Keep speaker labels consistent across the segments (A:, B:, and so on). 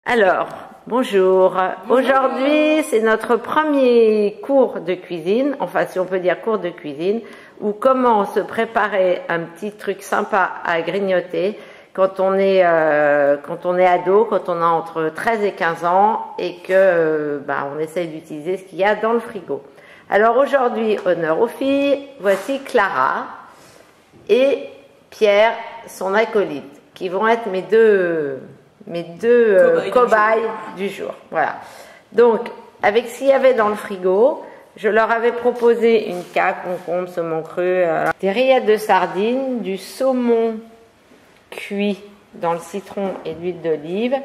A: Alors, bonjour. Aujourd'hui, c'est notre premier cours de cuisine, enfin si on peut dire cours de cuisine, ou comment se préparer un petit truc sympa à grignoter quand on est ado, quand on a entre 13 et 15 ans et que on essaye d'utiliser ce qu'il y a dans le frigo. Alors aujourd'hui, honneur aux filles, voici Clara et Pierre, son acolyte, qui vont être mes deux cobayes du jour. Voilà. Donc, avec ce qu'il y avait dans le frigo, je leur avais proposé une caque, concombre, saumon cru, des rillettes de sardines, du saumon cuit dans le citron et l'huile d'olive,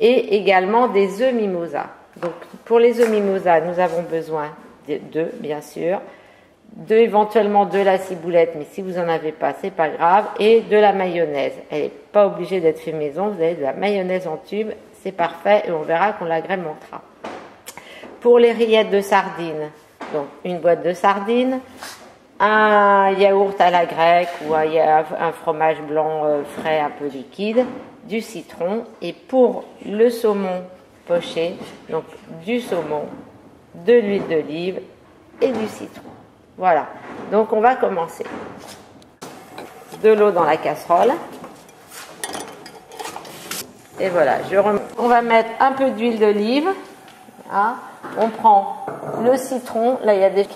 A: et également des œufs mimosa. Donc, pour les œufs mimosa, nous avons besoin d'œufs, bien sûr, éventuellement de la ciboulette, mais si vous n'en avez pas, c'est pas grave, et de la mayonnaise. Elle n'est pas obligée d'être fait maison, vous avez de la mayonnaise en tube, c'est parfait, et on verra qu'on l'agrémentera. Pour les rillettes de sardines, donc une boîte de sardines, un yaourt à la grecque ou un fromage blanc frais un peu liquide, du citron, et pour le saumon poché, donc du saumon, de l'huile d'olive et du citron. Voilà, donc on va commencer. De l'eau dans la casserole. Et voilà, on va mettre un peu d'huile d'olive. Hein. On prend le citron. Là, il y a des...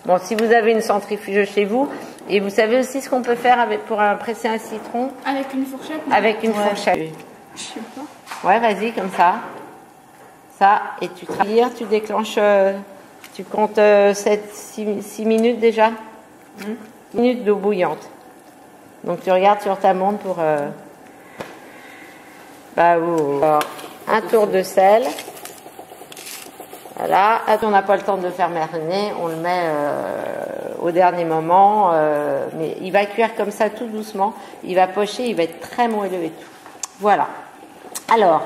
A: Bon, si vous avez une centrifuge chez vous, et vous savez aussi ce qu'on peut faire pour presser un citron.
B: Avec une fourchette.
A: Avec une fourchette.
B: Je sais pas.
A: Ouais, vas-y, comme ça. Ça, et tu déclenches... Tu comptes 6 minutes déjà 6 minutes d'eau bouillante. Donc tu regardes sur ta montre pour... Alors, un tour de sel. Voilà. On n'a pas le temps de le faire mariner. On le met au dernier moment. Mais il va cuire comme ça tout doucement. Il va pocher. Il va être très moelleux et tout. Voilà. Alors,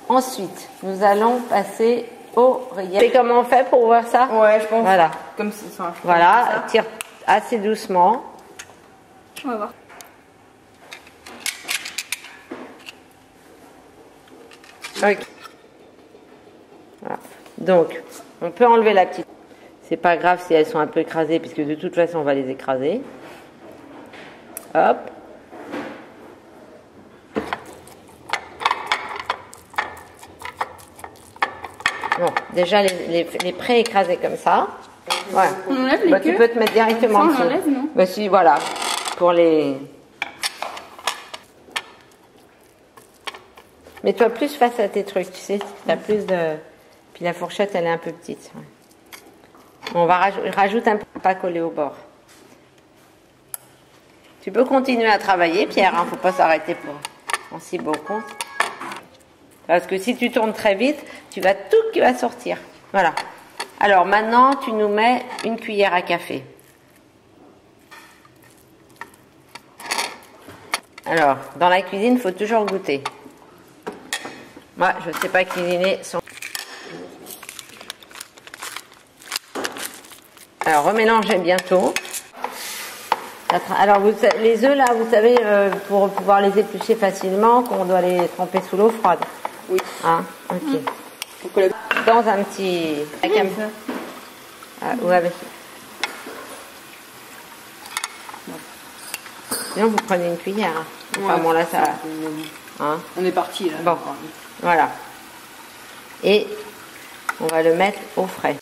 A: ensuite, nous allons passer... Tu sais comment on fait pour voir ça?
B: Ouais, je pense.
A: Voilà.
B: Comme ça.
A: Voilà, tire assez doucement.
B: On va voir.
A: Ok. Voilà. Donc, on peut enlever la petite. C'est pas grave si elles sont un peu écrasées, puisque de toute façon, on va les écraser. Hop. Bon, déjà les pré-écrasés comme ça. Ouais.
B: On enlève les queues.
A: Tu peux te mettre directement dessus.
B: On enlève, non?
A: Si, voilà. Pour les... Mets-toi plus face à tes trucs, tu sais. T'as plus de... Puis la fourchette, elle est un peu petite. Ouais. On va rajouter un peu, pas collé au bord. Tu peux continuer à travailler, Pierre. Faut pas s'arrêter pour en si beau compte. Parce que si tu tournes très vite, tu vas tout qui va sortir. Voilà. Alors maintenant, tu nous mets une cuillère à café. Alors, dans la cuisine, il faut toujours goûter. Moi, je ne sais pas cuisiner sans... Alors, remélangez bientôt. Alors, les œufs, là, vous savez, pour pouvoir les éplucher facilement, qu'on doit les tremper sous l'eau froide.
B: Oui.
A: Ah, ok. Dans un petit... ou avec... Sinon, vous prenez une cuillère. Enfin, bon, là, ça... Hein?
B: On est parti, là.
A: Bon, voilà. Et on va le mettre au frais.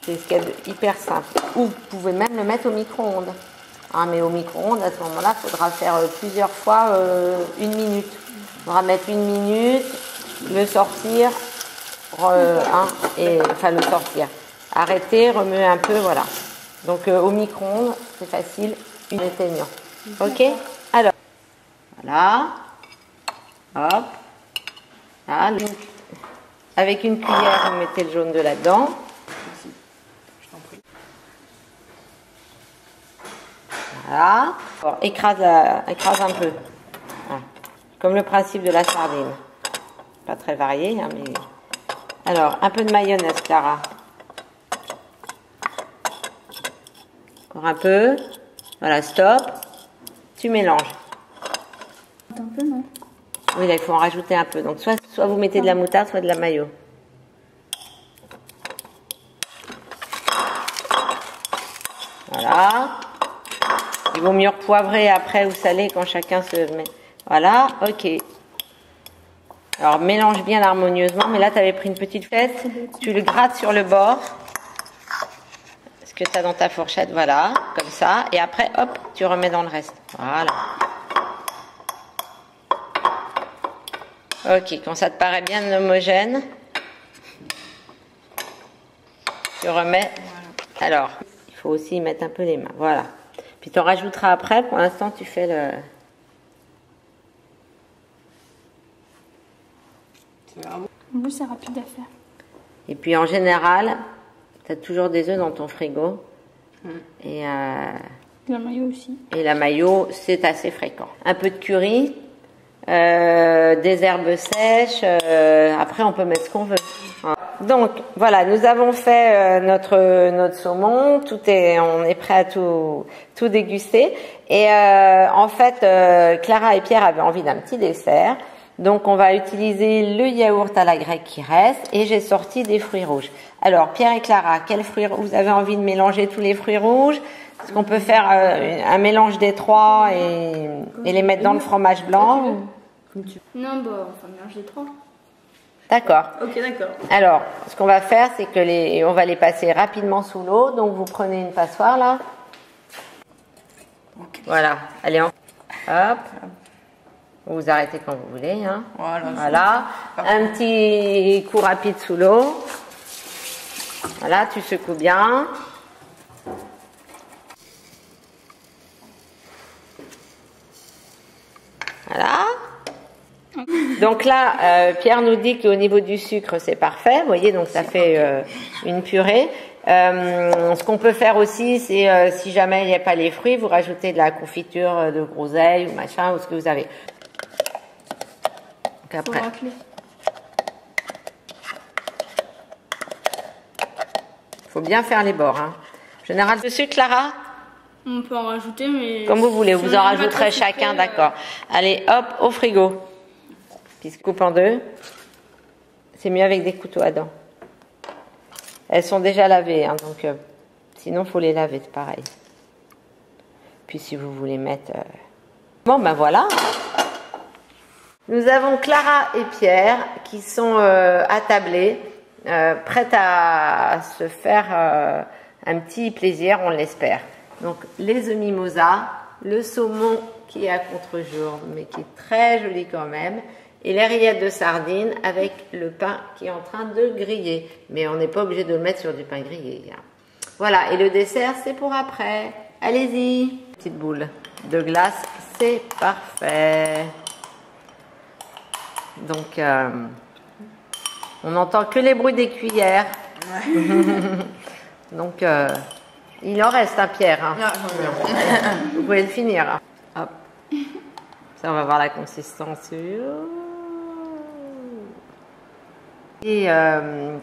A: C'est ce qu'il y a de hyper simple. Ou vous pouvez même le mettre au micro-ondes. Ah, mais au micro-ondes, à ce moment-là, il faudra faire plusieurs fois 1 minute. Il faudra mettre 1 minute, le sortir, le sortir. Arrêter, remuer un peu, voilà. Donc au micro-ondes, c'est facile, une éteignant. Ok? Alors, voilà. Hop. Là, avec une cuillère, vous mettez le jaune de là-dedans. Voilà. Bon, écrase un peu. Voilà. Comme le principe de la sardine. Pas très varié, hein, mais... Alors, un peu de mayonnaise, Clara. Encore un peu. Voilà, stop. Tu mélanges.
B: Un peu, non?
A: Oui, là, il faut en rajouter un peu. Donc, soit vous mettez de la moutarde, soit de la mayo. Voilà. Il vaut mieux poivrer après ou saler quand chacun se met. Voilà, ok. Alors, mélange bien harmonieusement. Mais là, tu avais pris une petite tête. Tu le grattes sur le bord. Ce que tu as dans ta fourchette, voilà. Comme ça. Et après, hop, tu remets dans le reste. Voilà. Ok, quand ça te paraît bien homogène, tu remets. Alors, il faut aussi y mettre un peu les mains. Voilà. Puis tu en rajouteras après. Pour l'instant, tu fais le...
B: En plus, c'est rapide à faire.
A: Et puis en général, tu as toujours des œufs dans ton frigo. Et
B: La mayo aussi.
A: la mayo, c'est assez fréquent. Un peu de curry, des herbes sèches. Après, on peut mettre ce qu'on veut. Donc voilà, nous avons fait notre saumon. On est prêt à tout déguster. Et en fait, Clara et Pierre avaient envie d'un petit dessert. Donc on va utiliser le yaourt à la grecque qui reste et j'ai sorti des fruits rouges. Alors Pierre et Clara, quels fruits vous avez envie de mélanger tous les fruits rouges? Est-ce qu'on peut faire un mélange des trois et les mettre dans le fromage blanc?
B: Non, bah, on va mélanger les trois.
A: D'accord.
B: Ok, d'accord.
A: Alors, ce qu'on va faire, c'est que on va les passer rapidement sous l'eau. Donc vous prenez une passoire là.
C: Okay.
A: Voilà. Allez, hop. Vous arrêtez quand vous voulez. Hein. Voilà. Un petit coup rapide sous l'eau. Voilà, tu secoues bien. Voilà. Donc là, Pierre nous dit qu'au niveau du sucre, c'est parfait. Vous voyez, donc ça fait une purée. Ce qu'on peut faire aussi, c'est si jamais il n'y a pas les fruits, vous rajoutez de la confiture de groseille ou machin, ou ce que vous avez. Donc après. Faut bien faire les bords. Hein. Général de sucre, Clara?
B: On peut en rajouter, mais...
A: Comme vous voulez, vous en rajouterez chacun, d'accord. Allez, hop, au frigo. Puis se coupe en deux. C'est mieux avec des couteaux à dents. Elles sont déjà lavées, hein, donc sinon il faut les laver, c'est pareil. Puis si vous voulez mettre... Bon, ben voilà. Nous avons Clara et Pierre qui sont attablés, prêtes à se faire un petit plaisir, on l'espère. Donc les œufs mimosa, le saumon qui est à contre-jour, mais qui est très joli quand même, et les rillettes de sardines avec le pain qui est en train de griller. Mais on n'est pas obligé de le mettre sur du pain grillé. Hein. Voilà, et le dessert, c'est pour après. Allez-y. Petite boule de glace, c'est parfait. Donc, on n'entend que les bruits des cuillères. Ouais. Donc, il en reste un Pierre. Hein. Vous pouvez le finir. Hein. Hop. Ça, on va voir la consistance. Et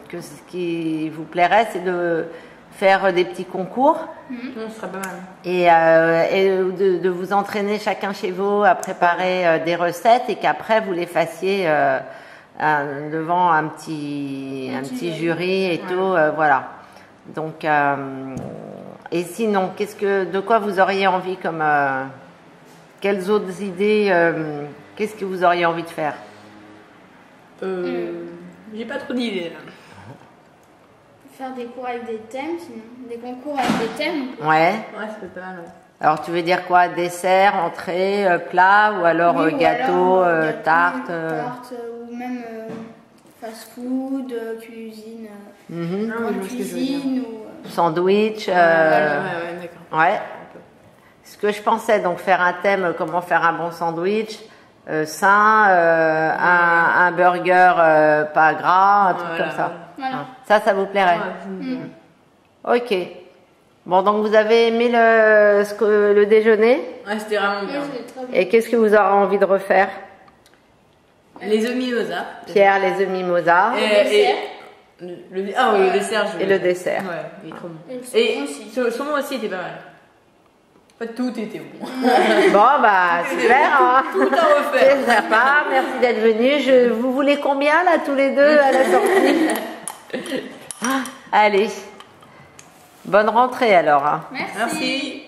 A: que ce qui vous plairait, c'est de faire des petits concours.
C: Ce serait pas mal.
A: Et de vous entraîner chacun chez vous à préparer des recettes et qu'après vous les fassiez devant un petit jury et tout. Voilà. Donc, et sinon, de quoi vous auriez envie comme... quelles autres idées, qu'est-ce que vous auriez envie de faire?
C: J'ai pas trop d'idées là.
B: Faire des cours avec des thèmes, sinon. Des concours avec des thèmes.
A: Ouais.
C: Ouais, ça peut pas mal. Ouais.
A: Alors, tu veux dire quoi? Dessert, entrée, plat ou alors
B: Oui,
A: gâteau, tarte
B: Tarte, ou même fast-food, cuisine, grande cuisine ou...
A: Sandwich.
C: Ouais, d'accord.
A: Ouais. Ce que je pensais, donc faire un thème, comment faire un bon sandwich, sain, un burger pas gras, un truc comme ça.
B: Voilà.
A: Ça vous plairait? Ok. Bon, donc vous avez aimé le déjeuner?
C: Ouais, c'était vraiment bien.
A: Et qu'est-ce que vous aurez envie de refaire?
C: Les œufs mimosa.
A: Pierre, les œufs mimosa.
C: Le dessert,
A: Et le dessert.
C: Ouais, il est trop bon.
B: Et le saumon aussi.
C: Le saumon aussi était pas mal. Pas tout était bon.
A: Bon, bah, super. Hein.
C: Tout à refaire.
A: C'est sympa. Merci d'être venu. Vous voulez combien, là, tous les deux, à la sortie? Allez. Bonne rentrée, alors. Hein.
B: Merci.
C: Merci.